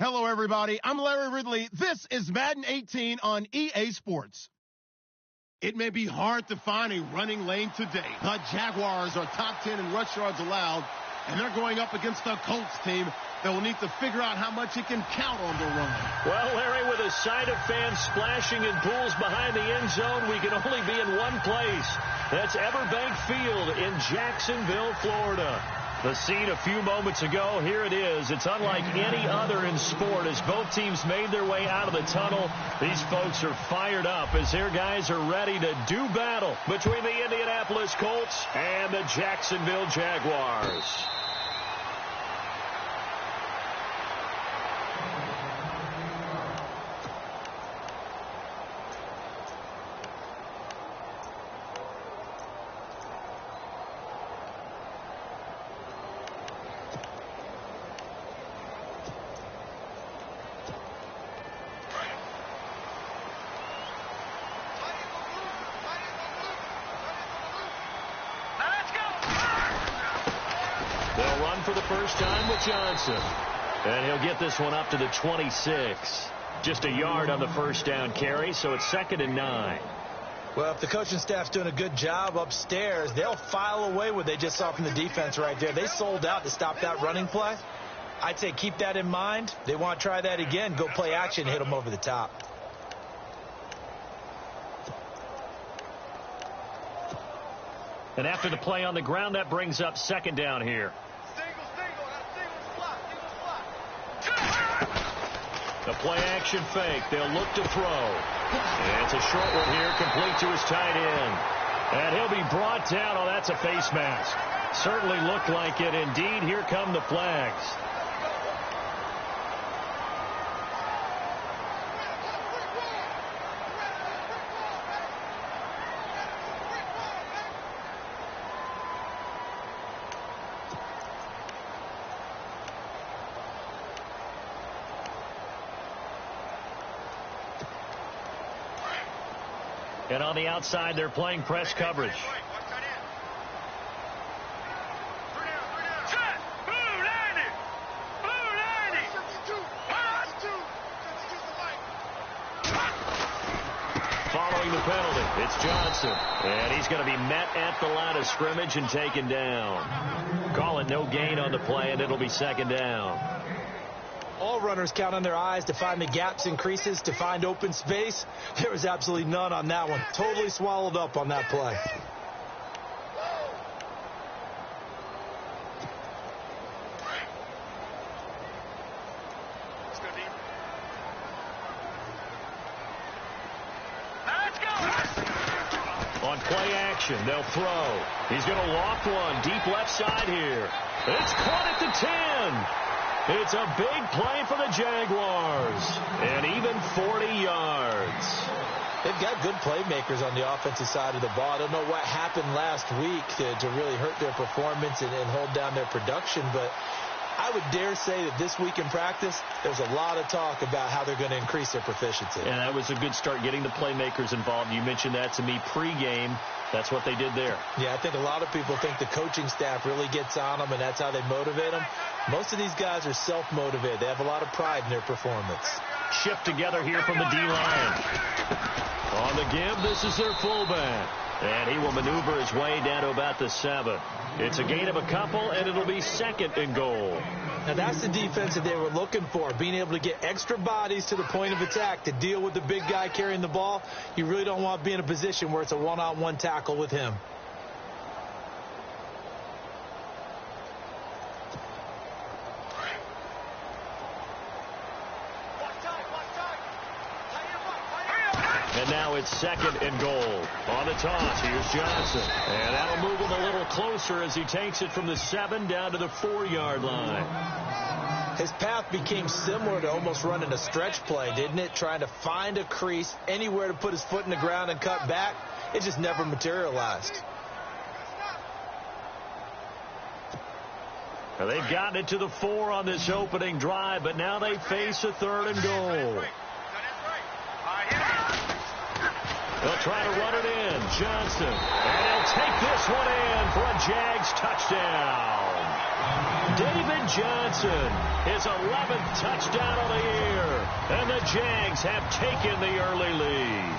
Hello, everybody. I'm Larry Ridley. This is Madden 18 on EA Sports. It may be hard to find a running lane today. The Jaguars are top 10 in rush yards allowed, and they're going up against the Colts team that will need to figure out how much it can count on the run. Well, Larry, with a sight of fans splashing in pools behind the end zone, we can only be in one place. That's Everbank Field in Jacksonville, Florida. The scene a few moments ago, here it is. It's unlike any other in sport as both teams made their way out of the tunnel. These folks are fired up as their guys are ready to do battle between the Indianapolis Colts and the Jacksonville Jaguars. They'll run for the first time with Johnson. And he'll get this one up to the 26. Just a yard on the first down carry, so it's 2nd and 9. Well, if the coaching staff's doing a good job upstairs, they'll file away what they just saw from the defense right there. They sold out to stop that running play. I'd say keep that in mind. They want to try that again. Go play action, hit them over the top. And after the play on the ground, that brings up 2nd down here. The play action fake. They'll look to throw. And it's a short one here, complete to his tight end. And he'll be brought down. Oh, that's a face mask. Certainly looked like it. Indeed, here come the flags. And on the outside, they're playing press coverage. Following the penalty, it's Johnson. And he's going to be met at the line of scrimmage and taken down. Call it no gain on the play, and it'll be 2nd down. All runners count on their eyes to find the gaps and creases, to find open space. There was absolutely none on that one. Totally swallowed up on that play. On play action, they'll throw. He's going to loft one deep left side here. It's caught at the 10. It's a big play for the Jaguars. And even 40 yards. They've got good playmakers on the offensive side of the ball. I don't know what happened last week to really hurt their performance and hold down their production, but I would dare say that this week in practice, there's a lot of talk about how they're going to increase their proficiency. And that was a good start, getting the playmakers involved. You mentioned that to me pregame. That's what they did there. Yeah, I think a lot of people think the coaching staff really gets on them, and that's how they motivate them. Most of these guys are self-motivated. They have a lot of pride in their performance. Shift together here from the D-line. On the give, this is their fullback. And he will maneuver his way down to about the 7. It's a gain of a couple, and it'll be 2nd and goal. Now, that's the defense that they were looking for, being able to get extra bodies to the point of attack to deal with the big guy carrying the ball. You really don't want to be in a position where it's a one-on-one tackle with him. And now it's 2nd and goal. On the toss, here's Johnson. And that'll move him a little closer as he takes it from the 7 down to the 4-yard line. His path became similar to almost running a stretch play, didn't it? Trying to find a crease, anywhere to put his foot in the ground and cut back. It just never materialized. Now they've gotten it to the 4 on this opening drive, but now they face a 3rd and goal. They'll try to run it in. Johnson. And he'll take this one in for a Jags touchdown. David Johnson, his 11th touchdown of the year. And the Jags have taken the early lead.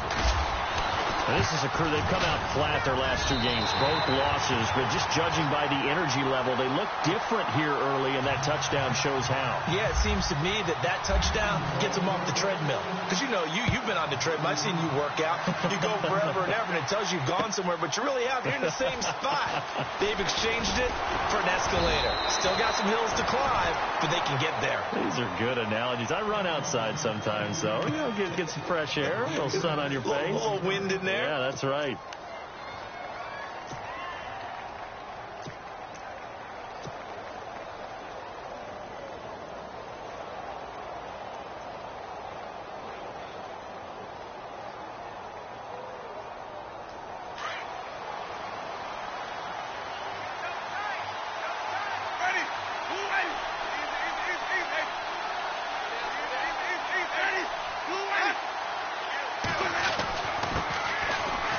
And this is a crew, they've come out flat their last two games, both losses, but just judging by the energy level, they look different here early, and that touchdown shows how. Yeah, it seems to me that touchdown gets them off the treadmill. Because, you know, you've been on the treadmill. I've seen you work out. You go forever and ever, and it tells you you've gone somewhere, but you really have. You're in the same spot. They've exchanged it for an escalator. Still got some hills to climb, but they can get there. These are good analogies. I run outside sometimes, though. You know, get some fresh air, a little sun on your face. A little wind in there. Yeah, that's right.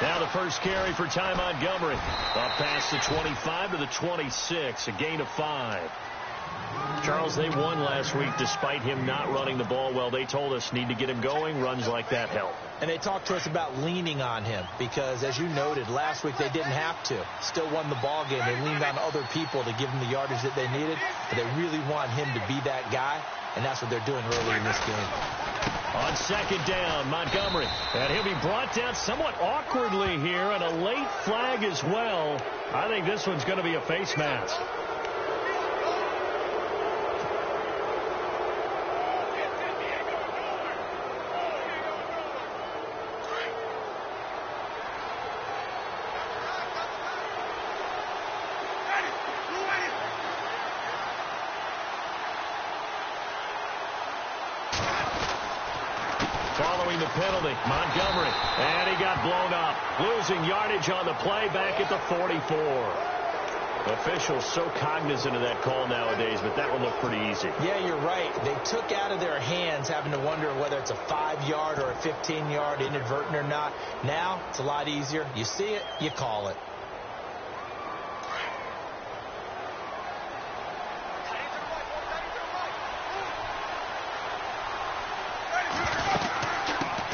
Now the first carry for Ty Montgomery. Up past the 25 to the 26, a gain of 5. Charles, they won last week despite him not running the ball well. They told us need to get him going. Runs like that help. And they talked to us about leaning on him because, as you noted, last week they didn't have to. Still won the ball game. They leaned on other people to give them the yardage that they needed. But they really want him to be that guy, and that's what they're doing early in this game. On second down, Montgomery. And he'll be brought down somewhat awkwardly here, and a late flag as well. I think this one's going to be a face mask. Following the penalty, Montgomery, and he got blown up. Losing yardage on the play back at the 44. Officials so cognizant of that call nowadays, but that one looked pretty easy. Yeah, you're right. They took out of their hands having to wonder whether it's a 5-yard or a 15-yard, inadvertent or not. Now, it's a lot easier. You see it, you call it.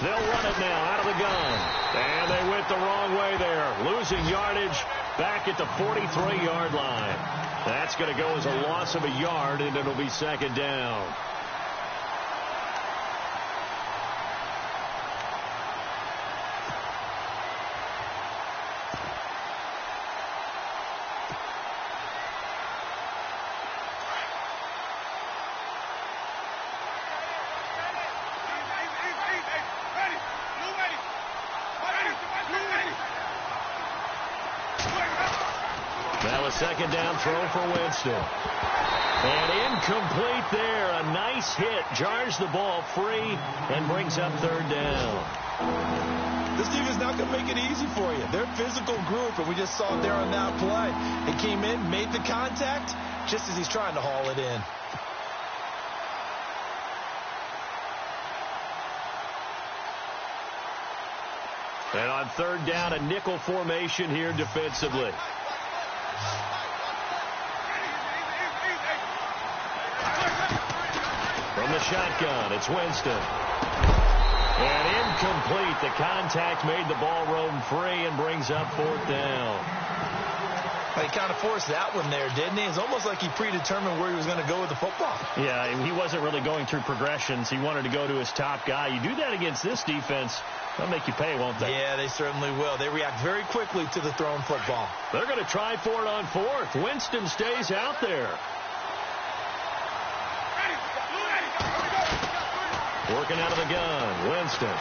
They'll run it now out of the gun. And they went the wrong way there. Losing yardage back at the 43-yard line. That's going to go as a loss of a yard, and it'll be second down. Now a second down throw for Winston. And incomplete there. A nice hit. Jars the ball free and brings up third down. This defense is not going to make it easy for you. They're a physical group, and we just saw it there on that play. They came in, made the contact, just as he's trying to haul it in. And on third down, a nickel formation here defensively. From the shotgun, it's Winston. And incomplete. The contact made the ball roam free and brings up fourth down. He kind of forced that one there, didn't he? It's almost like he predetermined where he was going to go with the football. Yeah, he wasn't really going through progressions. He wanted to go to his top guy. You do that against this defense, they'll make you pay, won't they? Yeah, they certainly will. They react very quickly to the thrown football. They're going to try for it on fourth. Winston stays out there. Working out of the gun, Winston.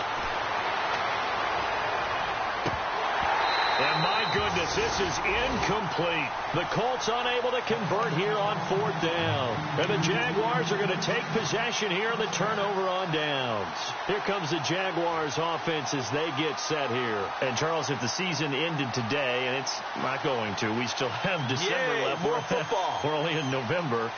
And my goodness, this is incomplete. The Colts unable to convert here on 4th down. And the Jaguars are going to take possession here on the turnover on downs. Here comes the Jaguars offense as they get set here. And Charles, if the season ended today, and it's not going to, we still have December left. More football. We're only in November.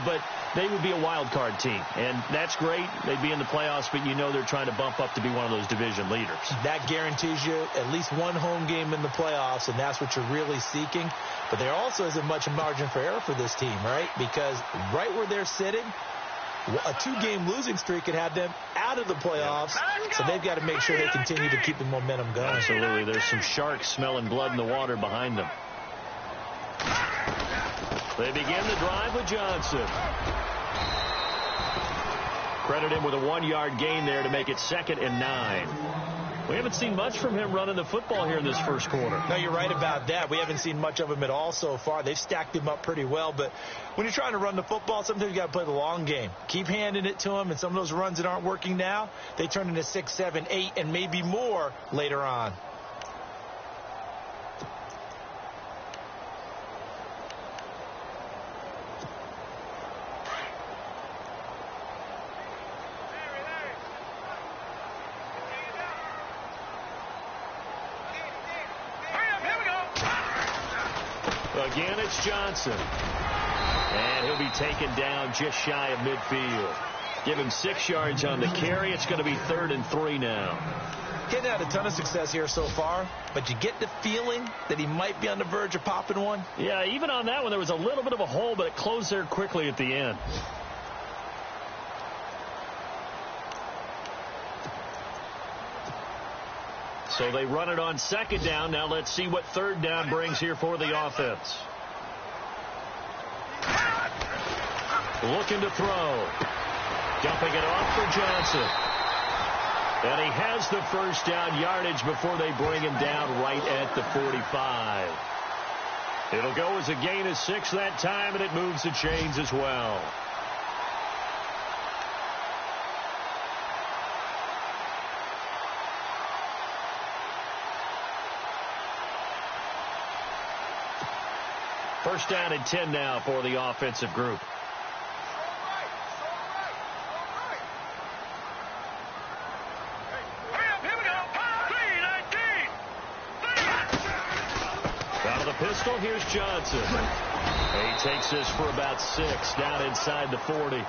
But they would be a wild card team. And that's great. They'd be in the playoffs, but you know they're trying to bump up to be one of those division leaders. That guarantees you at least one home game in the playoffs, and that's what you're really seeking. But there also isn't much margin for error for this team, right? Because right where they're sitting, a 2-game losing streak could have them out of the playoffs, so they've got to make sure they continue to keep the momentum going. Absolutely. There's some sharks smelling blood in the water behind them. They begin the drive with Johnson. Credit him with a 1-yard gain there to make it 2nd and 9. We haven't seen much from him running the football here in this first quarter. No, you're right about that. We haven't seen much of him at all so far. They've stacked him up pretty well, but when you're trying to run the football, sometimes you got to play the long game. Keep handing it to him, and some of those runs that aren't working now, they turn into 6, 7, 8, and maybe more later on. Again, it's Johnson. And he'll be taken down just shy of midfield. Give him 6 yards on the carry. It's going to be 3rd and 3 now. Getting had a ton of success here so far, but you get the feeling that he might be on the verge of popping one. Yeah, even on that one, there was a little bit of a hole, but it closed there quickly at the end. So they run it on 2nd down. Now let's see what 3rd down brings here for the offense. Looking to throw. Dumping it off for Johnson. And he has the 1st down yardage before they bring him down right at the 45. It'll go as a gain of 6 that time, and it moves the chains as well. First down and 10 now for the offensive group. Out of the pistol, here's Johnson. He takes this for about 6 down inside the 40.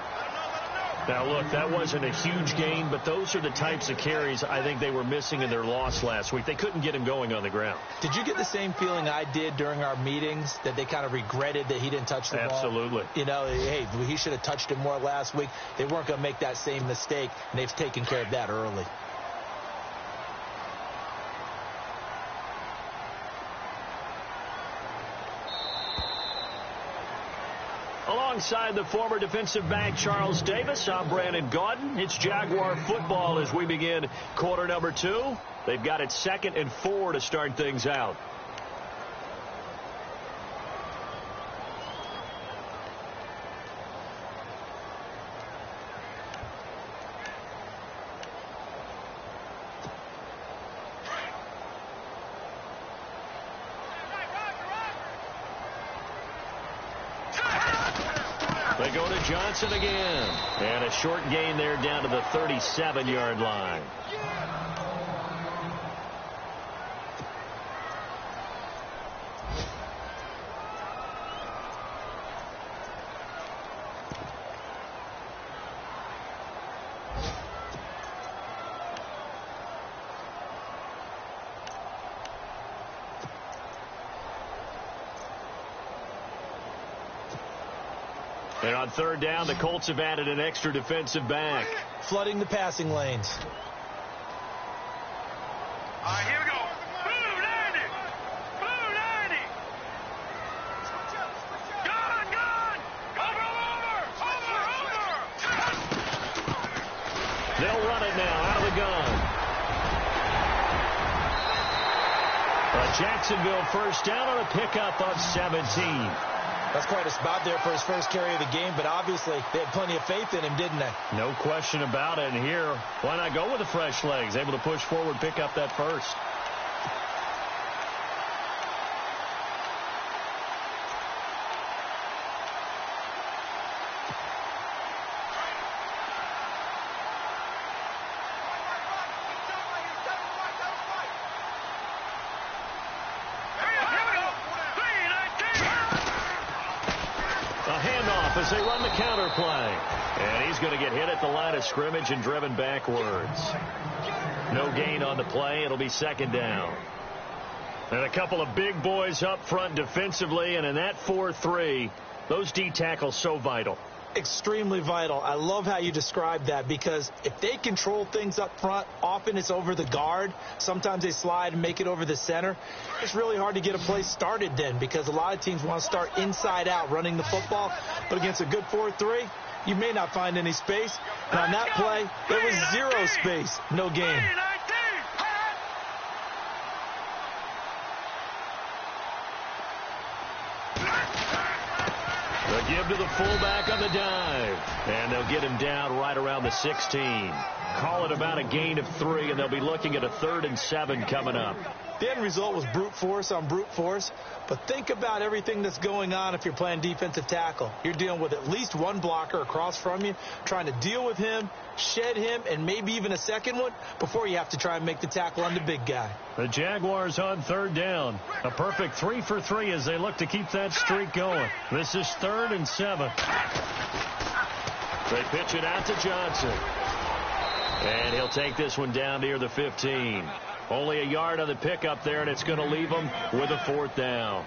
Now, look, that wasn't a huge gain, but those are the types of carries I think they were missing in their loss last week. They couldn't get him going on the ground. Did you get the same feeling I did during our meetings, that they kind of regretted that he didn't touch the ball? Absolutely. You know, hey, he should have touched it more last week. They weren't going to make that same mistake, and they've taken care of that early. Alongside the former defensive back Charles Davis, I'm Brandon Gaudin. It's Jaguar football as we begin quarter number 2. They've got it 2nd and 4 to start things out. They go to Johnson again. And a short gain there down to the 37-yard line. And on 3rd down, the Colts have added an extra defensive back. Flooding the passing lanes. All right, here we go. Blue 90. Blue 90. Gun. Over. They'll run it now out of the gun. A Jacksonville first down on a pickup of 17. That's quite a spot there for his first carry of the game, but obviously they had plenty of faith in him, didn't they? No question about it. And here, why not go with the fresh legs? Able to push forward, pick up that first. off as they run the counter play. And he's going to get hit at the line of scrimmage and driven backwards. No gain on the play. It'll be second down. And a couple of big boys up front defensively, and in that 4-3, those D tackles so vital. Extremely vital. I love how you described that, because if they control things up front, often it's over the guard. Sometimes they slide and make it over the center. It's really hard to get a play started then, because a lot of teams want to start inside out running the football. But against a good 4-3, you may not find any space. And on that play, there was zero space. No gain. They'll give to the fullback on the dive. And they'll get him down right around the 16. Call it about a gain of 3, and they'll be looking at a 3rd and 7 coming up. The end result was brute force on brute force. But think about everything that's going on if you're playing defensive tackle. You're dealing with at least one blocker across from you, trying to deal with him, shed him, and maybe even a second one before you have to try and make the tackle on the big guy. The Jaguars on 3rd down. A perfect 3 for 3 as they look to keep that streak going. This is 3rd and 7. They pitch it out to Johnson. And he'll take this one down near the 15. Only a yard on the pickup there, and it's going to leave them with a 4th down.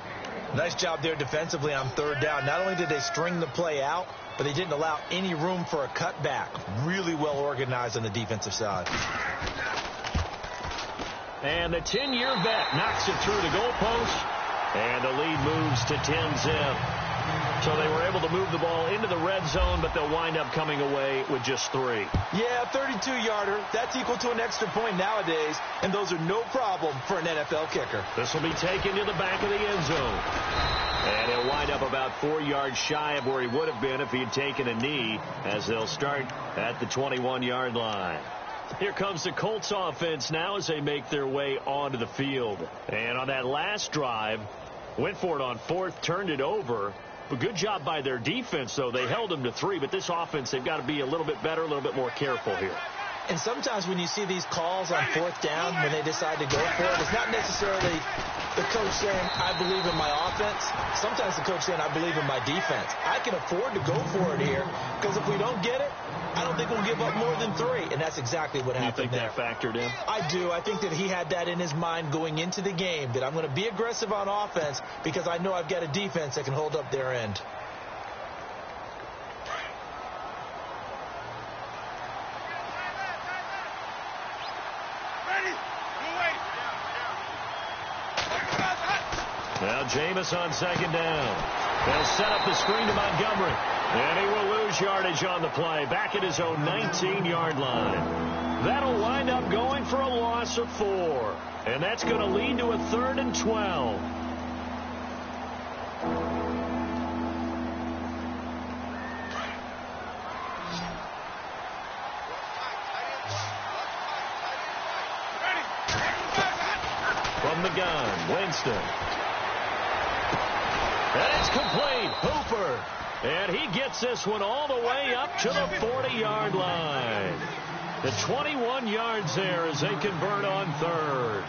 Nice job there defensively on 3rd down. Not only did they string the play out, but they didn't allow any room for a cutback. Really well organized on the defensive side. And the 10-year vet knocks it through the goalpost, and the lead moves to 10-zip. So they were able to move the ball into the red zone, but they'll wind up coming away with just 3. Yeah, 32-yarder. That's equal to an extra point nowadays, and those are no problem for an NFL kicker. This will be taken to the back of the end zone. And he'll wind up about 4 yards shy of where he would have been if he had taken a knee, as they'll start at the 21-yard line. Here comes the Colts offense now as they make their way onto the field. And on that last drive, went for it on 4th, turned it over. But good job by their defense, though. They held them to 3, but this offense, they've got to be a little bit better, a little bit more careful here. And sometimes when you see these calls on 4th down, when they decide to go for it, it's not necessarily the coach saying, I believe in my offense. Sometimes the coach saying, I believe in my defense. I can afford to go for it here, because if we don't get it, I don't think we'll give up more than 3. And that's exactly what happened there. You think that factored in? I do. I think that he had that in his mind going into the game, that I'm going to be aggressive on offense because I know I've got a defense that can hold up their end. Now Jameis on 2nd down. They'll set up the screen to Montgomery. And he will lose yardage on the play. Back at his own 19-yard line. That'll wind up going for a loss of 4. And that's going to lead to a 3rd and 12. From the gun, Winston. And it's complete. Hooper. And he gets this one all the way up to the 40-yard line. The 21 yards there as they convert on 3rd.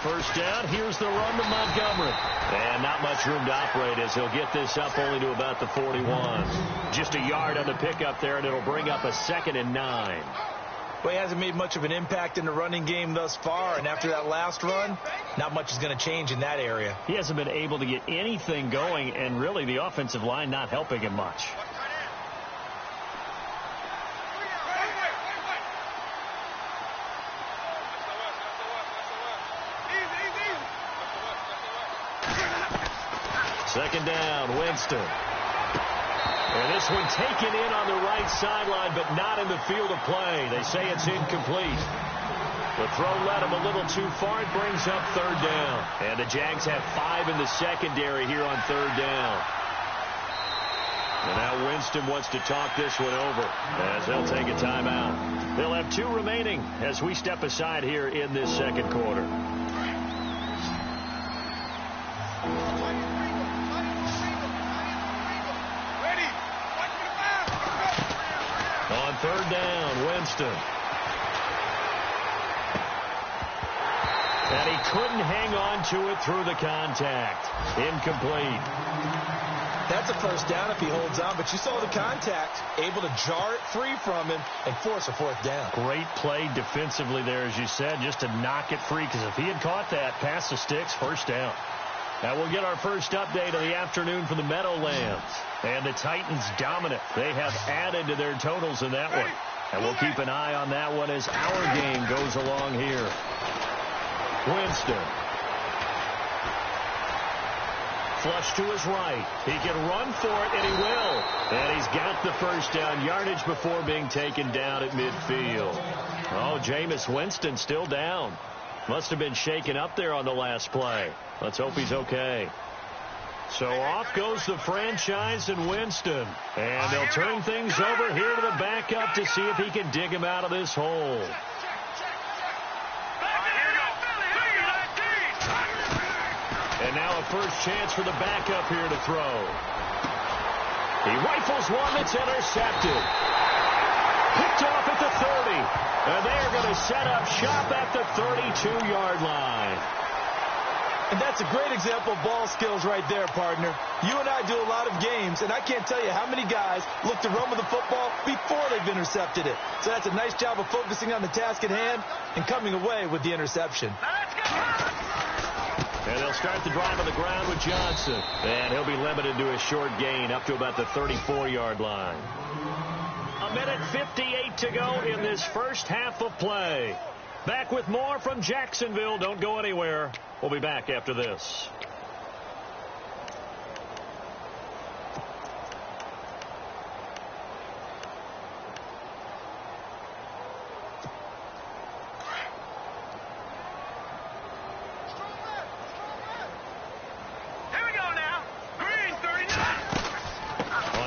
First down, here's the run to Montgomery. And not much room to operate as he'll get this up only to about the 41. Just a yard on the pickup there, and it'll bring up a 2nd and 9. Well, he hasn't made much of an impact in the running game thus far, and after that last run, not much is going to change in that area. He hasn't been able to get anything going, and really the offensive line not helping him much. Second down, Winston. And this one taken in on the right sideline, but not in the field of play. They say it's incomplete. The throw led him a little too far. It brings up 3rd down. And the Jags have 5 in the secondary here on 3rd down. And now Winston wants to talk this one over as they'll take a timeout. They'll have 2 remaining as we step aside here in this second quarter. On 3rd down, Winston. And he couldn't hang on to it through the contact. Incomplete. That's a 1st down if he holds on, but you saw the contact, able to jar it free from him and force a 4th down. Great play defensively there, as you said, just to knock it free, because if he had caught that, past the sticks, 1st down. Now we'll get our first update of the afternoon from the Meadowlands. And the Titans dominant. They have added to their totals in that one. And we'll keep an eye on that one as our game goes along here. Winston. Flush to his right. He can run for it, and he will. And he's got the 1st down yardage before being taken down at midfield. Oh, Jameis Winston still down. Must have been shaken up there on the last play. Let's hope he's okay. So off goes the franchise and Winston. And they'll turn things over here to the backup to see if he can dig him out of this hole. And now a first chance for the backup here to throw. He rifles one that's intercepted. Picked off at the 30. And they are going to set up shop at the 32-yard line. And that's a great example of ball skills right there, partner. You and I do a lot of games, and I can't tell you how many guys look to run with the football before they've intercepted it. So that's a nice job of focusing on the task at hand and coming away with the interception. And they'll start the drive on the ground with Johnson. And he'll be limited to a short gain up to about the 34-yard line. 1:58 to go in this first half of play. Back with more from Jacksonville. Don't go anywhere. We'll be back after this.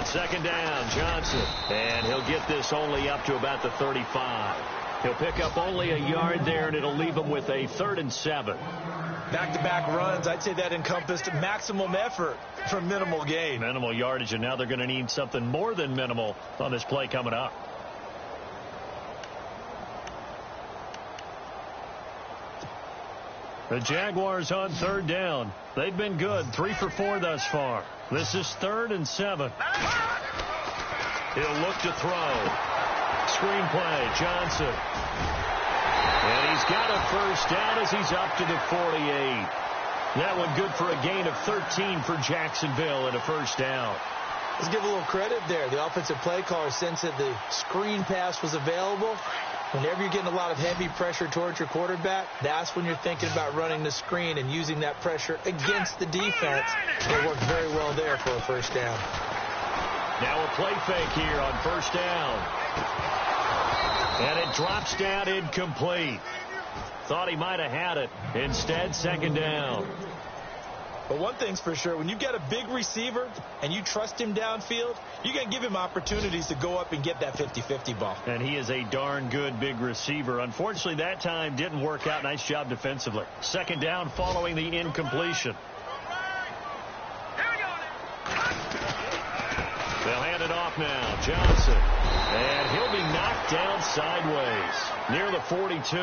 Second down, Johnson. And he'll get this only up to about the 35. He'll pick up only a yard there, and it'll leave him with a 3rd and 7. Back-to-back runs, I'd say that encompassed maximum effort for minimal gain. Minimal yardage, and now they're going to need something more than minimal on this play coming up. The Jaguars on 3rd down. They've been good, 3 for 4 thus far. This is 3rd and 7. He'll look to throw. Screenplay, Johnson. And he's got a 1st down as he's up to the 48. That one good for a gain of 13 for Jacksonville and a 1st down. Let's give a little credit there. The offensive play caller sensed that the screen pass was available. Whenever you're getting a lot of heavy pressure towards your quarterback, that's when you're thinking about running the screen and using that pressure against the defense. It worked very well there for a 1st down. Now a play fake here on 1st down. And it drops down incomplete. Thought he might have had it. Instead, 2nd down. But one thing's for sure, when you get a big receiver and you trust him downfield, you're going to give him opportunities to go up and get that 50-50 ball. And he is a darn good big receiver. Unfortunately, that time didn't work out. Nice job defensively. 2nd down following the incompletion. They'll hand it off now. Johnson. And he'll be knocked down sideways near the 42.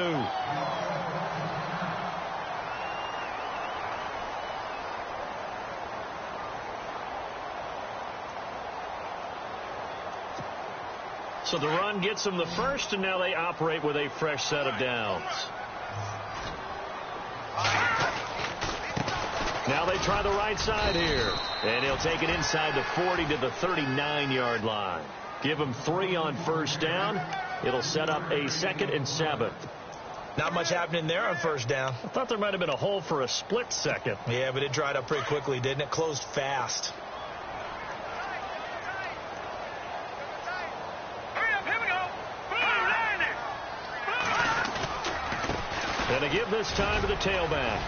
So the run gets them the 1st, and now they operate with a fresh set of downs. Now they try the right side here. And he'll take it inside the 40 to the 39-yard line. Give him 3 on 1st down. It'll set up a 2nd and 7. Not much happening there on 1st down. I thought there might have been a hole for a split second. Yeah, but it dried up pretty quickly, didn't it? Closed fast. And they give this time to the tailback.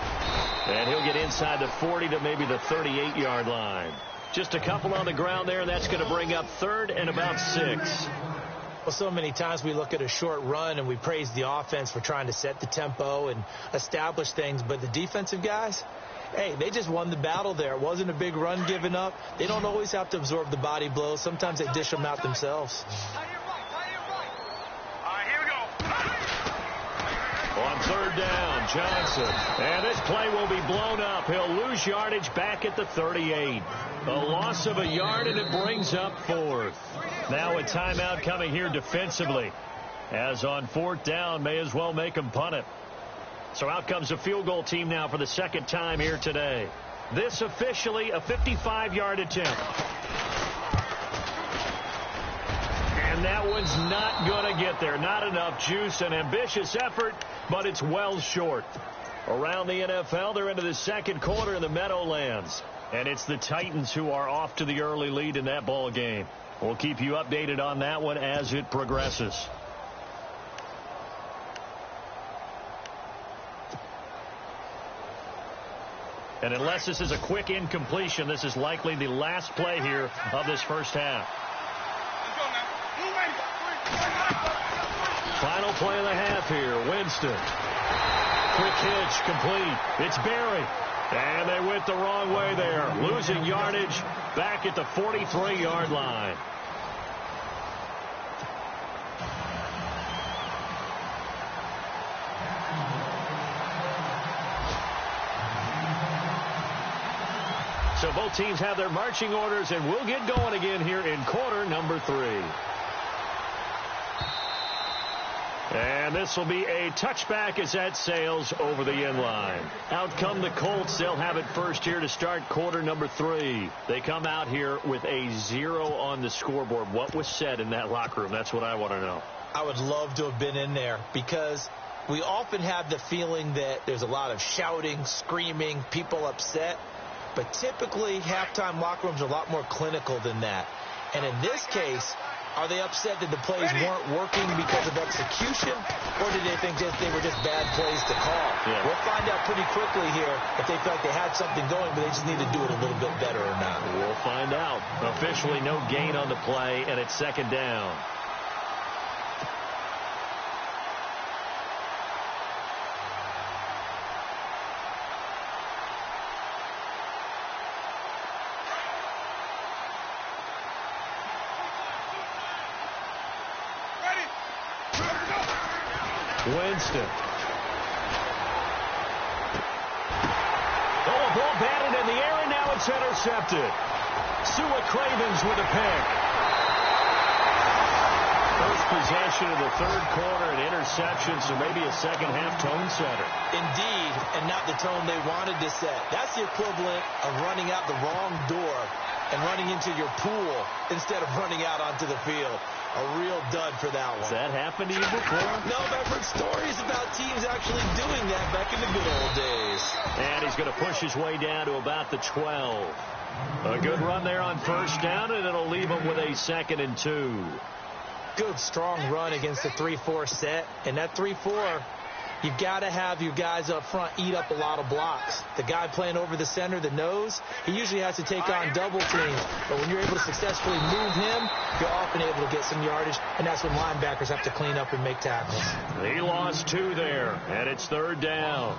And he'll get inside the 40 to maybe the 38-yard line. Just a couple on the ground there, and that's going to bring up 3rd and about 6. Well, so many times we look at a short run and we praise the offense for trying to set the tempo and establish things. But the defensive guys, hey, they just won the battle there. It wasn't a big run given up. They don't always have to absorb the body blows. Sometimes they dish them out themselves. third down. Johnson. And this play will be blown up. He'll lose yardage back at the 38. A loss of a yard, and it brings up fourth. Now a timeout coming here defensively. As on fourth down, may as well make them punt it. So out comes a field goal team now for the second time here today. This officially a 55-yard attempt. And that one's not going to get there. Not enough juice. An ambitious effort, but it's well short. Around the NFL, they're into the second quarter in the Meadowlands. And it's the Titans who are off to the early lead in that ball game. We'll keep you updated on that one as it progresses. And unless this is a quick incompletion, this is likely the last play here of this first half. Final play of the half here. Winston. Quick hitch, complete. It's Barry. And they went the wrong way there. Losing yardage back at the 43-yard line. So both teams have their marching orders, and we'll get going again here in quarter number 3. And this will be a touchback as that sails over the end line. Out come the Colts. They'll have it first here to start quarter number 3. They come out here with a 0 on the scoreboard. What was said in that locker room? That's what I want to know. I would love to have been in there because we often have the feeling that there's a lot of shouting, screaming, people upset. But typically, halftime locker rooms are a lot more clinical than that. And in this case, are they upset that the plays weren't working because of execution, or did they think they were just bad plays to call? Yeah. We'll find out pretty quickly here if they felt they had something going, but they just need to do it a little bit better or not. We'll find out. Officially no gain on the play, and it's second down. Winston. Oh, a ball batted in the air, and now it's intercepted. Sua Cravens with a pick. First possession of the third quarter, an interception, so maybe a second-half tone setter. Indeed, and not the tone they wanted to set. That's the equivalent of running out the wrong door and running into your pool instead of running out onto the field. A real dud for that one. Has that happened to you before? No, but I've heard stories about teams actually doing that back in the good old days. And he's going to push his way down to about the 12. A good run there on first down, and it'll leave him with a 2nd and 2. Good, strong run against the 3-4 set. And that 3-4, you've got to have your guys up front eat up a lot of blocks. The guy playing over the center, the nose, he usually has to take on double teams. But when you're able to successfully move him, you're often able to get some yardage, and that's when linebackers have to clean up and make tackles. He lost 2 there, and it's third down.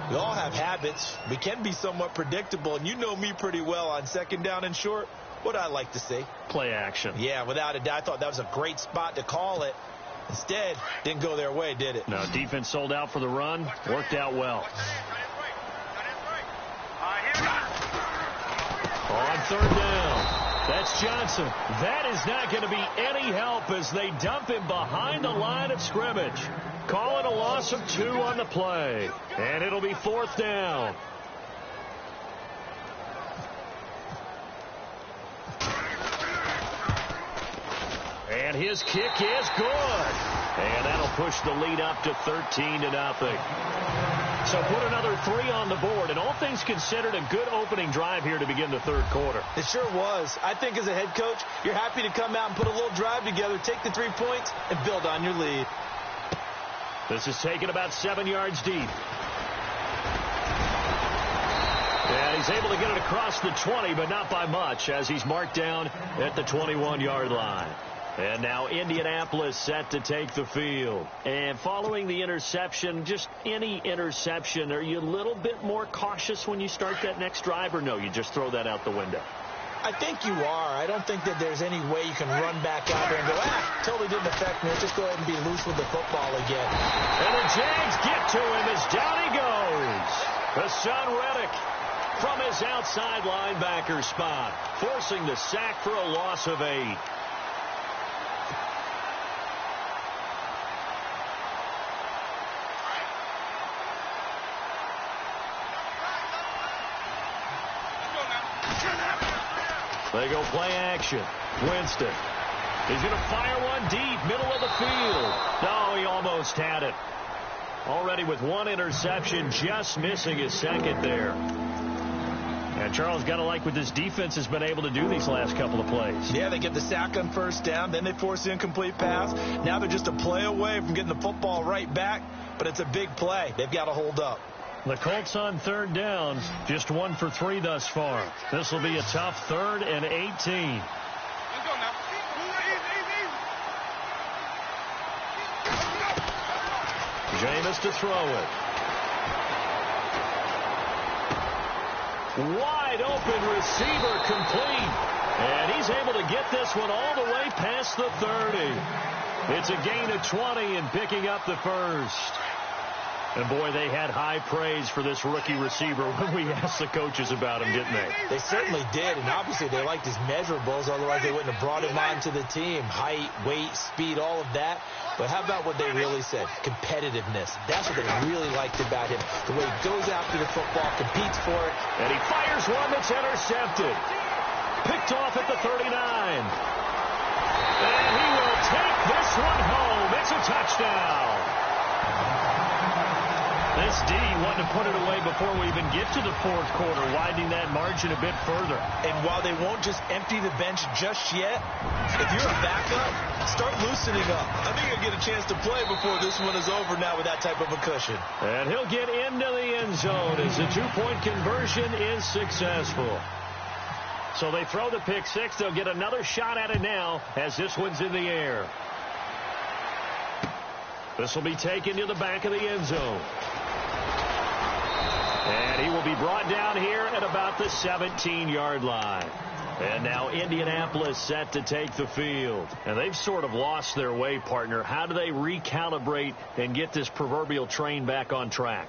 We all have habits. We can be somewhat predictable, and you know me pretty well on second down and short. What I like to see? Play action. Yeah, without a doubt. I thought that was a great spot to call it. Instead, didn't go their way, did it? No, defense sold out for the run. Worked out well. On third down. That's Johnson. That is not going to be any help as they dump him behind the line of scrimmage. Call it a loss of 2 on the play. And it'll be fourth down. And his kick is good. And that'll push the lead up to 13-0. So put another 3 on the board. And all things considered, a good opening drive here to begin the third quarter. It sure was. I think as a head coach, you're happy to come out and put a little drive together, take the 3 points, and build on your lead. This is taken about 7 yards deep. And he's able to get it across the 20, but not by much, as he's marked down at the 21-yard line. And now Indianapolis set to take the field. And following the interception, just any interception, are you a little bit more cautious when you start that next drive, or no, you just throw that out the window? I think you are. I don't think that there's any way you can run back out there and go, totally didn't affect me. Let's just go ahead and be loose with the football again. And the Jags get to him as down he goes. Hassan Reddick from his outside linebacker spot, forcing the sack for a loss of 8. They go play action. Winston. He's going to fire one deep, middle of the field. No, he almost had it. Already with one interception, just missing his second there. And Charles, got to like what this defense has been able to do these last couple of plays. Yeah, they get the sack on first down, then they force the incomplete pass. Now they're just a play away from getting the football right back, but it's a big play. They've got to hold up. The Colts on third down, just 1 for 3 thus far. This will be a tough 3rd and 18. Let's go now. Jameis to throw it. Wide open receiver complete. And he's able to get this one all the way past the 30. It's a gain of 20 and picking up the first. And, boy, they had high praise for this rookie receiver when we asked the coaches about him, didn't they? They certainly did, and obviously they liked his measurables, otherwise they wouldn't have brought him onto the team. Height, weight, speed, all of that. But how about what they really said? Competitiveness. That's what they really liked about him. The way he goes after the football, competes for it. And he fires one that's intercepted. Picked off at the 39. And he will take this one home. It's a touchdown. This D wanted to put it away before we even get to the fourth quarter, widening that margin a bit further. And while they won't just empty the bench just yet, if you're a backup, start loosening up. I think you'll get a chance to play before this one is over now with that type of a cushion. And he'll get into the end zone as the two-point conversion is successful. So they throw the pick six. They'll get another shot at it now as this one's in the air. This will be taken to the back of the end zone. And he will be brought down here at about the 17-yard line. And now Indianapolis set to take the field. And they've sort of lost their way, partner. How do they recalibrate and get this proverbial train back on track?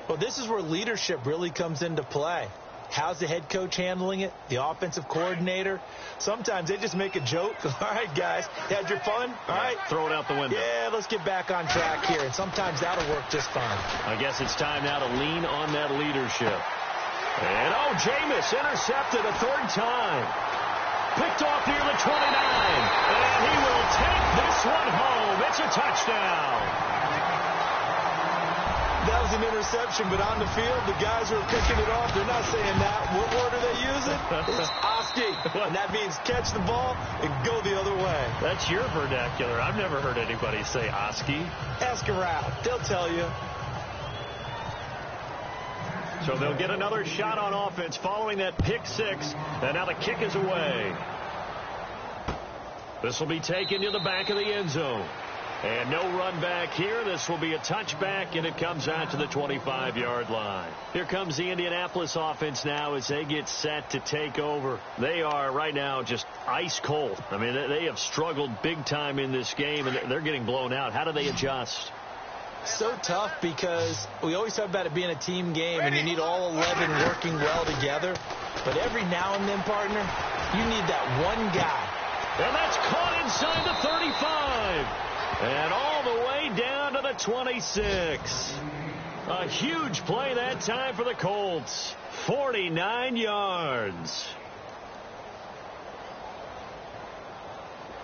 Well, this is where leadership really comes into play. How's the head coach handling it? The offensive coordinator? Sometimes they just make a joke. All right, guys, had your fun? All right. Throw it out the window. Yeah, let's get back on track here. And sometimes that'll work just fine. I guess it's time now to lean on that leadership. And, Jameis intercepted a third time. Picked off near the 29. And he will take this one home. It's a touchdown. That was an interception, but on the field, the guys who are picking it off, they're not saying that. What word are they using? It's Oski. And that means catch the ball and go the other way. That's your vernacular. I've never heard anybody say Oski. Ask around. They'll tell you. So they'll get another shot on offense following that pick six. And now the kick is away. This will be taken to the back of the end zone. And no run back here. This will be a touchback, and it comes out to the 25-yard line. Here comes the Indianapolis offense now as they get set to take over. They are right now just ice cold. I mean, they have struggled big time in this game, and they're getting blown out. How do they adjust? So tough because we always talk about it being a team game, and you need all 11 working well together. But every now and then, partner, you need that one guy. And that's caught inside the 35. And all the way down to the 26. A huge play that time for the Colts. 49 yards.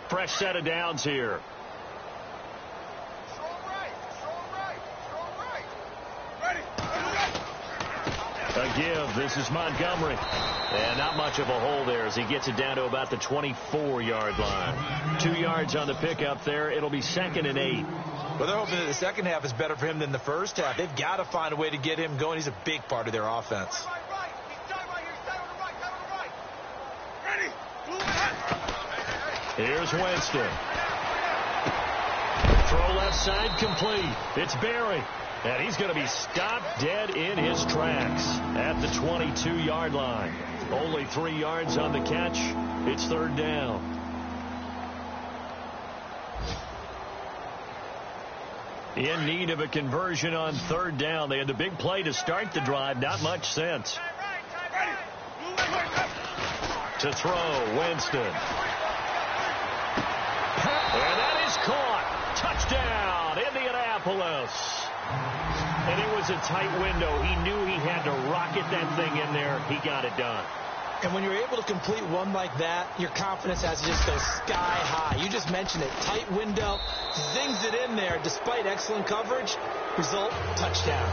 Fresh set of downs here. A give. This is Montgomery. And not much of a hole there as he gets it down to about the 24-yard line. 2 yards on the pickup there. It'll be 2nd and 8. Well, they're hoping that the second half is better for him than the first half. They've got to find a way to get him going. He's a big part of their offense. Here's Winston. Throw left side complete. It's Barry. And he's going to be stopped dead in his tracks at the 22-yard line. Only 3 yards on the catch. It's third down. In need of a conversion on third down. They had the big play to start the drive. Not much sense. To throw, Winston. And that is caught. Touchdown, Indianapolis. And it was a tight window. He knew he had to rocket that thing in there. He got it done. And when you're able to complete one like that, your confidence has to just go sky high. You just mentioned it. Tight window, zings it in there despite excellent coverage. Result, touchdown.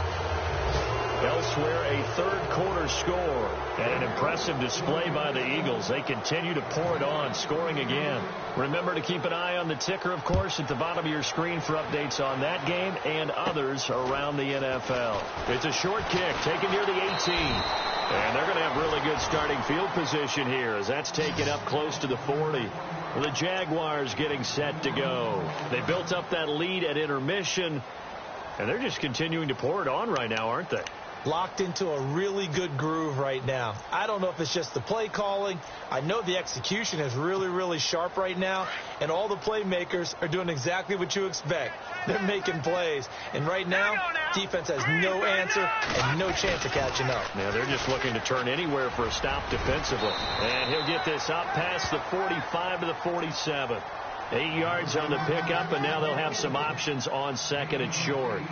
Elsewhere, a third-quarter score. And an impressive display by the Eagles. They continue to pour it on, scoring again. Remember to keep an eye on the ticker, of course, at the bottom of your screen for updates on that game and others around the NFL. It's a short kick, taken near the 18. And they're going to have really good starting field position here as that's taken up close to the 40. The Jaguars getting set to go. They built up that lead at intermission, and they're just continuing to pour it on right now, aren't they? Locked into a really good groove right now. I don't know if it's just the play calling. I know the execution is really, really sharp right now, and all the playmakers are doing exactly what you expect. They're making plays, and right now, defense has no answer and no chance of catching up. Yeah, they're just looking to turn anywhere for a stop defensively. And he'll get this up past the 45 to the 47. 8 yards on the pickup, and now they'll have some options on second and short.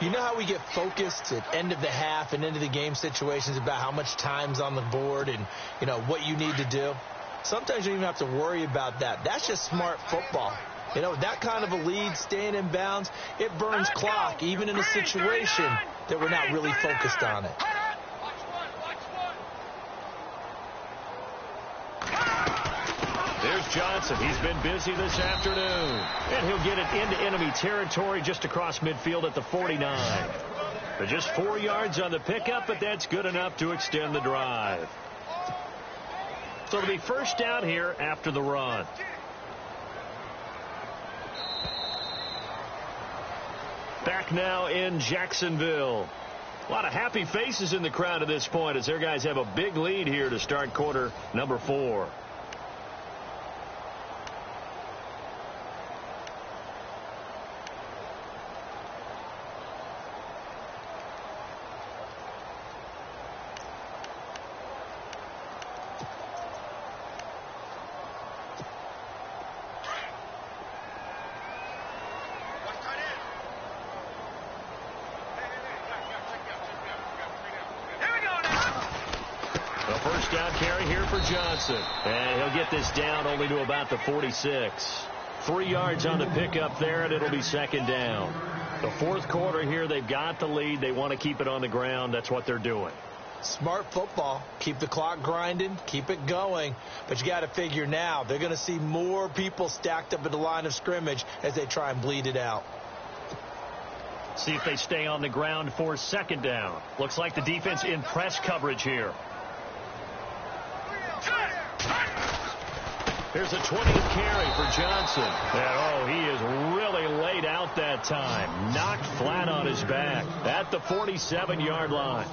You know how we get focused at end of the half and into the game situations about how much time's on the board and, you know, what you need to do? Sometimes you don't even have to worry about that. That's just smart football. You know, that kind of a lead, staying in bounds, it burns clock, even in a situation that we're not really focused on it. There's Johnson. He's been busy this afternoon. And he'll get it into enemy territory just across midfield at the 49. But just 4 yards on the pickup, but that's good enough to extend the drive. So it'll be first down here after the run. Back now in Jacksonville. A lot of happy faces in the crowd at this point as their guys have a big lead here to start quarter number 4. And he'll get this down only to about the 46. 3 yards on the pickup there, and it'll be second down. The fourth quarter here, they've got the lead. They want to keep it on the ground. That's what they're doing. Smart football. Keep the clock grinding. Keep it going. But you got to figure now, they're going to see more people stacked up at the line of scrimmage as they try and bleed it out. See if they stay on the ground for second down. Looks like the defense in press coverage here. Here's a 20th carry for Johnson. And, he is really laid out that time. Knocked flat on his back at the 47-yard line.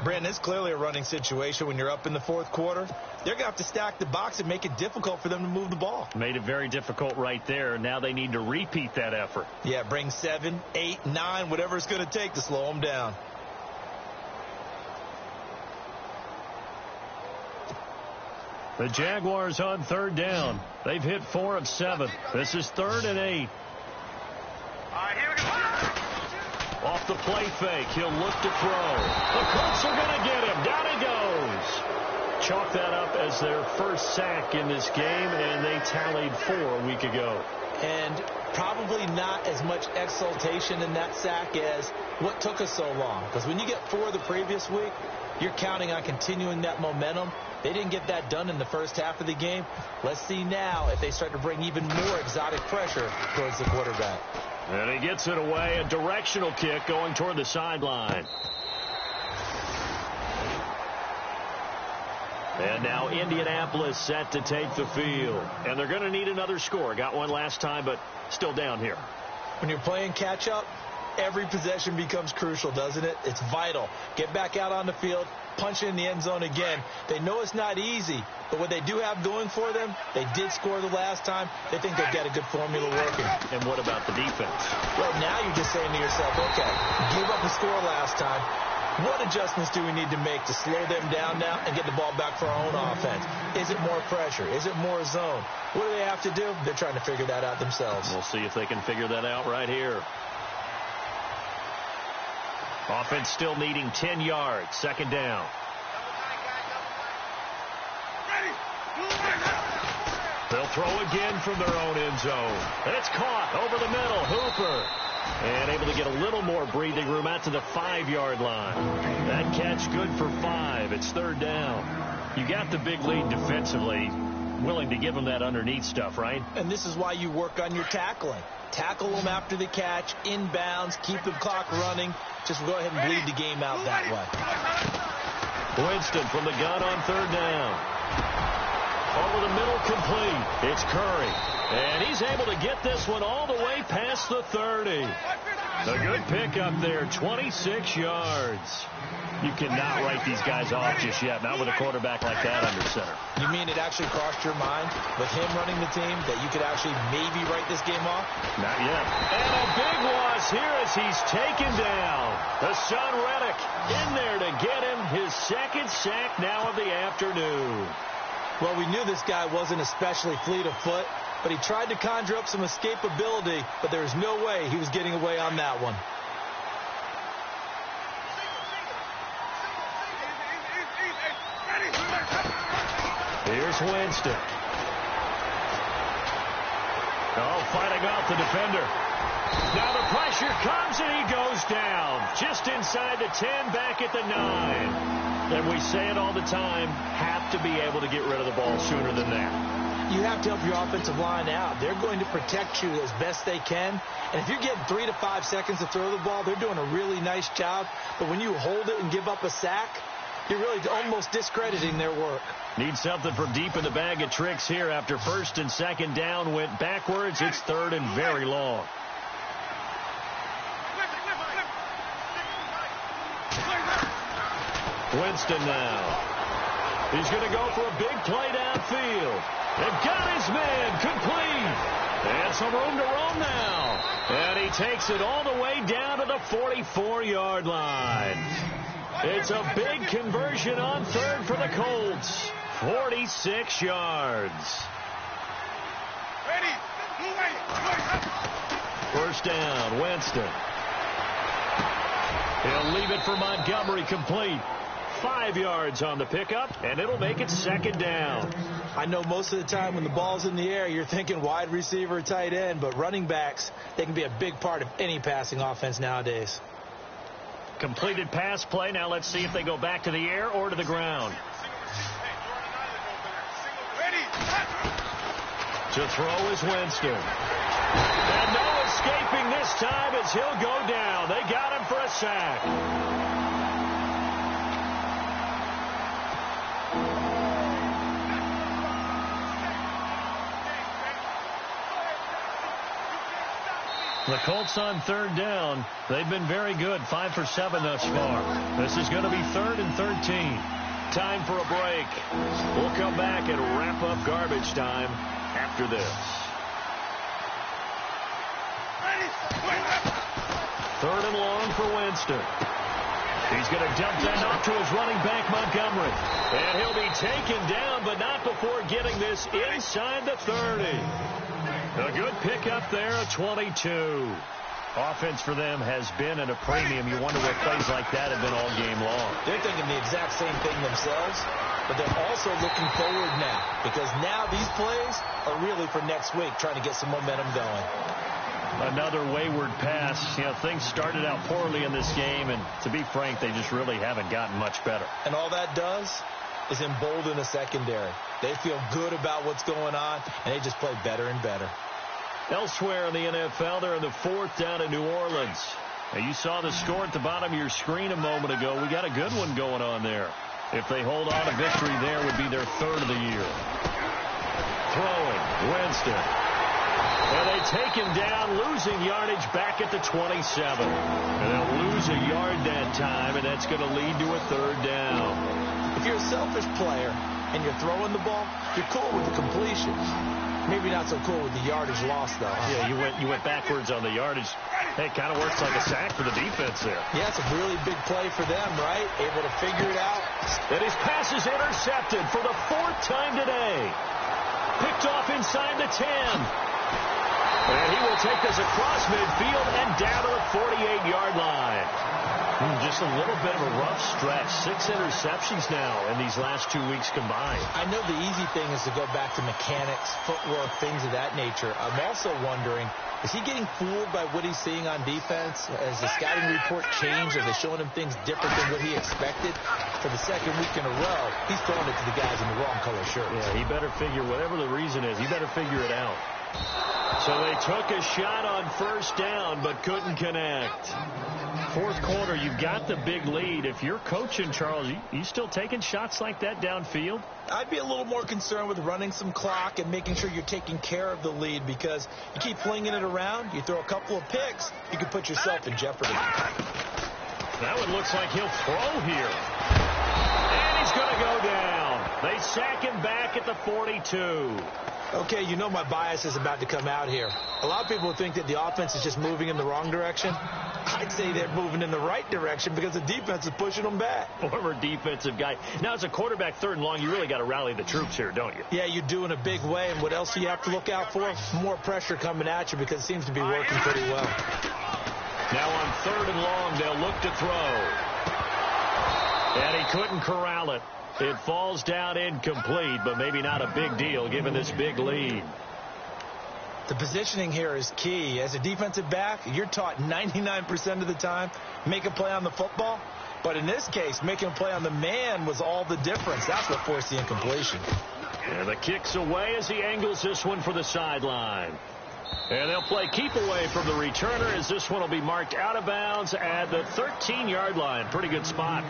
Brandon, it's clearly a running situation when you're up in the fourth quarter. They're going to have to stack the box and make it difficult for them to move the ball. Made it very difficult right there. Now they need to repeat that effort. Yeah, bring 7, 8, 9, whatever it's going to take to slow them down. The Jaguars on third down. They've hit 4 of 7. This is 3rd and 8. Here we go. Off the play fake, he'll look to throw. The Colts are going to get him. Down he goes. Chalk that up as their first sack in this game, and they tallied 4 a week ago. And probably not as much exultation in that sack as what took us so long. Because when you get 4 the previous week, you're counting on continuing that momentum. They didn't get that done in the first half of the game. Let's see now if they start to bring even more exotic pressure towards the quarterback. And he gets it away. A directional kick going toward the sideline. And now Indianapolis set to take the field. And they're going to need another score. Got one last time, but still down here. When you're playing catch-up, Every possession becomes crucial, doesn't it? It's vital. Get back out on the field, punch it in the end zone again. They know it's not easy, but what they do have going for them, they did score the last time. They think they've got a good formula working. And what about the defense? Right now you're just saying to yourself, okay, give up a score last time. What adjustments do we need to make to slow them down now and get the ball back for our own offense? Is it more pressure? Is it more zone? What do they have to do? They're trying to figure that out themselves. We'll see if they can figure that out right here. Offense still needing 10 yards. Second down. They'll throw again from their own end zone. And it's caught over the middle. Hooper. And able to get a little more breathing room out to the 5-yard line. That catch good for 5. It's third down. You got the big lead defensively. Willing to give them that underneath stuff, right? And this is why you work on your tackling. Tackle them after the catch, inbounds, keep the clock running. Just go ahead and bleed the game out that way. Winston from the gun on third down. Over the middle, complete. It's Curry. And he's able to get this one all the way past the 30. A good pickup there, 26 yards. You cannot write these guys off just yet, not with a quarterback like that under center. You mean it actually crossed your mind with him running the team that you could actually maybe write this game off? Not yet. And a big loss here as he's taken down. Hassan Reddick in there to get him his second sack now of the afternoon. Well, we knew this guy wasn't especially fleet of foot, but he tried to conjure up some escapability, but there was no way he was getting away on that one. Here's Winston. Oh, fighting off the defender. Now the pressure comes and he goes down. Just inside the 10, back at the 9. And we say it all the time, have to be able to get rid of the ball sooner than that. You have to help your offensive line out. They're going to protect you as best they can. And if you're getting 3 to 5 seconds to throw the ball, they're doing a really nice job. But when you hold it and give up a sack, you're really almost discrediting their work. Need something from deep in the bag of tricks here after first and second down went backwards. It's third and very long. Winston now. He's going to go for a big play downfield. And got his man complete. And some room to roam now. And he takes it all the way down to the 44-yard line. It's a big conversion on third for the Colts. 46 yards. First down, Winston. He'll leave it for Montgomery, complete. 5 yards on the pickup, and it'll make it second down. I know most of the time when the ball's in the air, you're thinking wide receiver, tight end, but running backs, they can be a big part of any passing offense nowadays. Completed pass play. Now let's see if they go back to the air or to the ground. To throw is Winston. And no escaping this time as he'll go down. They got him for a sack. The Colts on third down. They've been very good. 5 for 7 thus far. This is going to be 3rd and 13. Time for a break. We'll come back and wrap up garbage time after this. 3rd and long for Winston. He's going to dump that off to his running back, Montgomery. And he'll be taken down, but not before getting this inside the 30. A good pickup there, a 22. Offense for them has been at a premium. You wonder what plays like that have been all game long. They're thinking the exact same thing themselves, but they're also looking forward now because now these plays are really for next week, trying to get some momentum going. Another wayward pass. You know, things started out poorly in this game, and to be frank, they just really haven't gotten much better. And all that does is embolden the secondary. They feel good about what's going on, and they just play better and better. Elsewhere in the NFL, they're in the 4th down in New Orleans. Now, you saw the score at the bottom of your screen a moment ago. We got a good one going on there. If they hold on, a victory there would be their 3rd of the year. Throwing, Winston. And they take him down, losing yardage back at the 27. And they'll lose a yard that time, and that's going to lead to a third down. If you're a selfish player and you're throwing the ball, you're cool with the completion. Maybe not so cool with the yardage loss, though. Yeah, you went backwards on the yardage. Hey, it kind of works like a sack for the defense there. Yeah, it's a really big play for them, right? Able to figure it out. And his pass is intercepted for the 4th time today. Picked off inside the 10. And he will take this across midfield and down to the 48-yard line. Just a little bit of a rough stretch. 6 interceptions now in these last 2 weeks combined. I know the easy thing is to go back to mechanics, footwork, things of that nature. I'm also wondering, is he getting fooled by what he's seeing on defense? Has the scouting report changed? Are they showing him things different than what he expected? For the 2nd week in a row, he's throwing it to the guys in the wrong color shirts. Yeah, he better figure, whatever the reason is, he better figure it out. So they took a shot on 1st down, but couldn't connect. 4th quarter, you've got the big lead. If you're coaching, Charles, you still taking shots like that downfield? I'd be a little more concerned with running some clock and making sure you're taking care of the lead, because you keep flinging it around, you throw a couple of picks, you can put yourself in jeopardy. That one looks like he'll throw here. And he's going to go down. They sack him back at the 42. Okay, you know my bias is about to come out here. A lot of people think that the offense is just moving in the wrong direction. I'd say they're moving in the right direction because the defense is pushing them back. Former defensive guy. Now, as a quarterback, 3rd and long, you really got to rally the troops here, don't you? Yeah, you do in a big way. And what else do you have to look out for? More pressure coming at you, because it seems to be working pretty well. Now on 3rd and long, they'll look to throw. And he couldn't corral it. It falls down incomplete, but maybe not a big deal given this big lead. The positioning here is key. As a defensive back, you're taught 99% of the time, make a play on the football. But in this case, making a play on the man was all the difference. That's what forced the incompletion. And the kick's away as he angles this one for the sideline. And they'll play keep away from the returner, as this one will be marked out of bounds at the 13-yard line. Pretty good spot.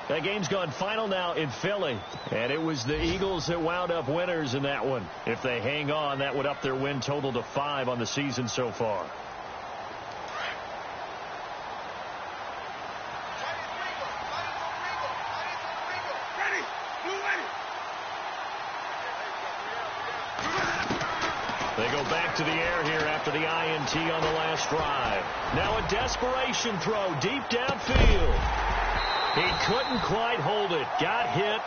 That game's gone final now in Philly, and it was the Eagles that wound up winners in that one. If they hang on, that would up their win total to 5 on the season so far. They go back to the air here after the INT on the last drive. Now a desperation throw deep downfield. He couldn't quite hold it. Got hit.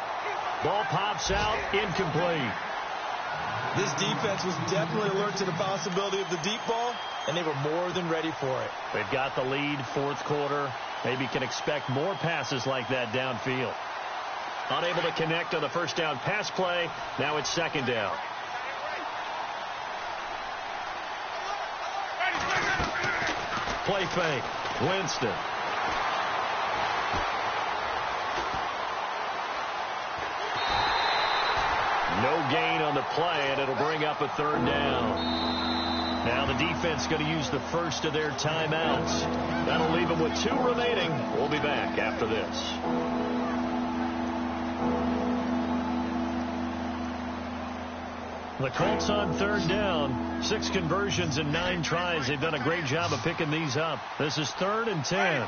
Ball pops out. Incomplete. This defense was definitely alert to the possibility of the deep ball, and they were more than ready for it. They've got the lead, 4th quarter. Maybe can expect more passes like that downfield. Unable to connect on the 1st down pass play. Now it's 2nd down. Play fake. Winston. No gain on the play, and it'll bring up a 3rd down. Now the defense going to use the first of their timeouts. That'll leave them with 2 remaining. We'll be back after this. The Colts on 3rd down. 6 conversions and 9 tries. They've done a great job of picking these up. This is 3rd and 10.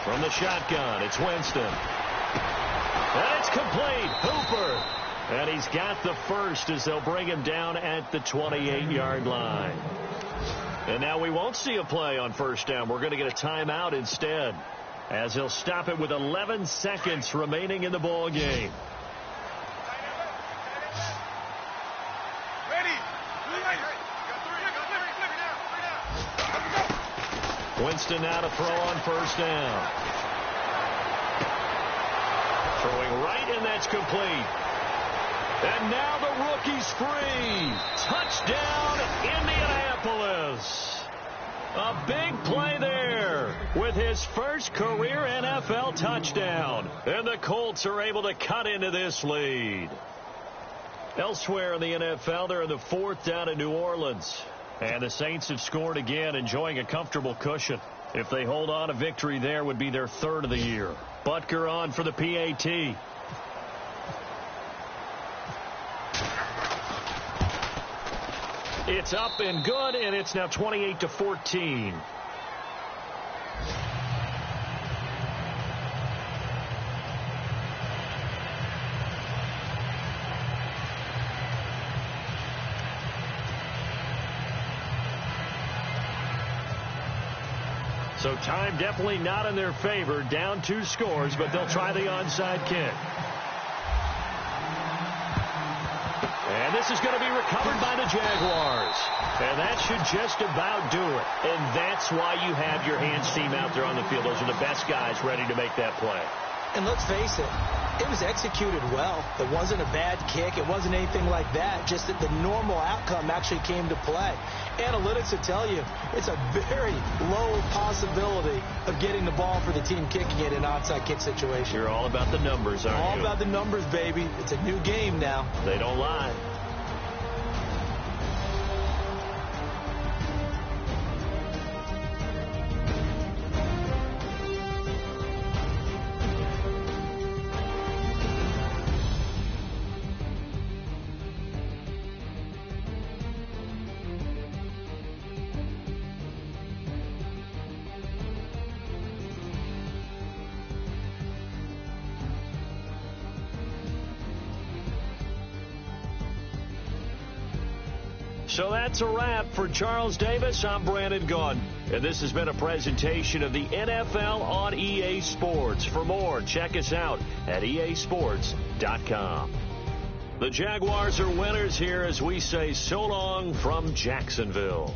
From the shotgun, it's Winston. And it's complete. Hooper. And he's got the first as they'll bring him down at the 28-yard line. And now we won't see a play on 1st down. We're going to get a timeout instead, as he'll stop it with 11 seconds remaining in the ball game. Winston now to throw on 1st down. Throwing right, and that's complete. And now the rookie's free. Touchdown, Indianapolis. A big play there with his first career NFL touchdown. And the Colts are able to cut into this lead. Elsewhere in the NFL, they're in the 4th down in New Orleans. And the Saints have scored again, enjoying a comfortable cushion. If they hold on, a victory there would be their 3rd of the year. Butker on for the PAT. It's up and good, and it's now 28-14. So time definitely not in their favor. Down 2 scores, but they'll try the onside kick. And this is going to be recovered by the Jaguars. And that should just about do it. And that's why you have your hands team out there on the field. Those are the best guys ready to make that play. And let's face it, it was executed well. It wasn't a bad kick. It wasn't anything like that. Just that the normal outcome actually came to play. Analytics will tell you it's a very low possibility of getting the ball for the team kicking it in an onside kick situation. You're all about the numbers, aren't you? All about the numbers, baby. It's a new game now. They don't lie. So that's a wrap for Charles Davis. I'm Brandon Gaudin, and this has been a presentation of the NFL on EA Sports. For more, check us out at easports.com. The Jaguars are winners here as we say so long from Jacksonville.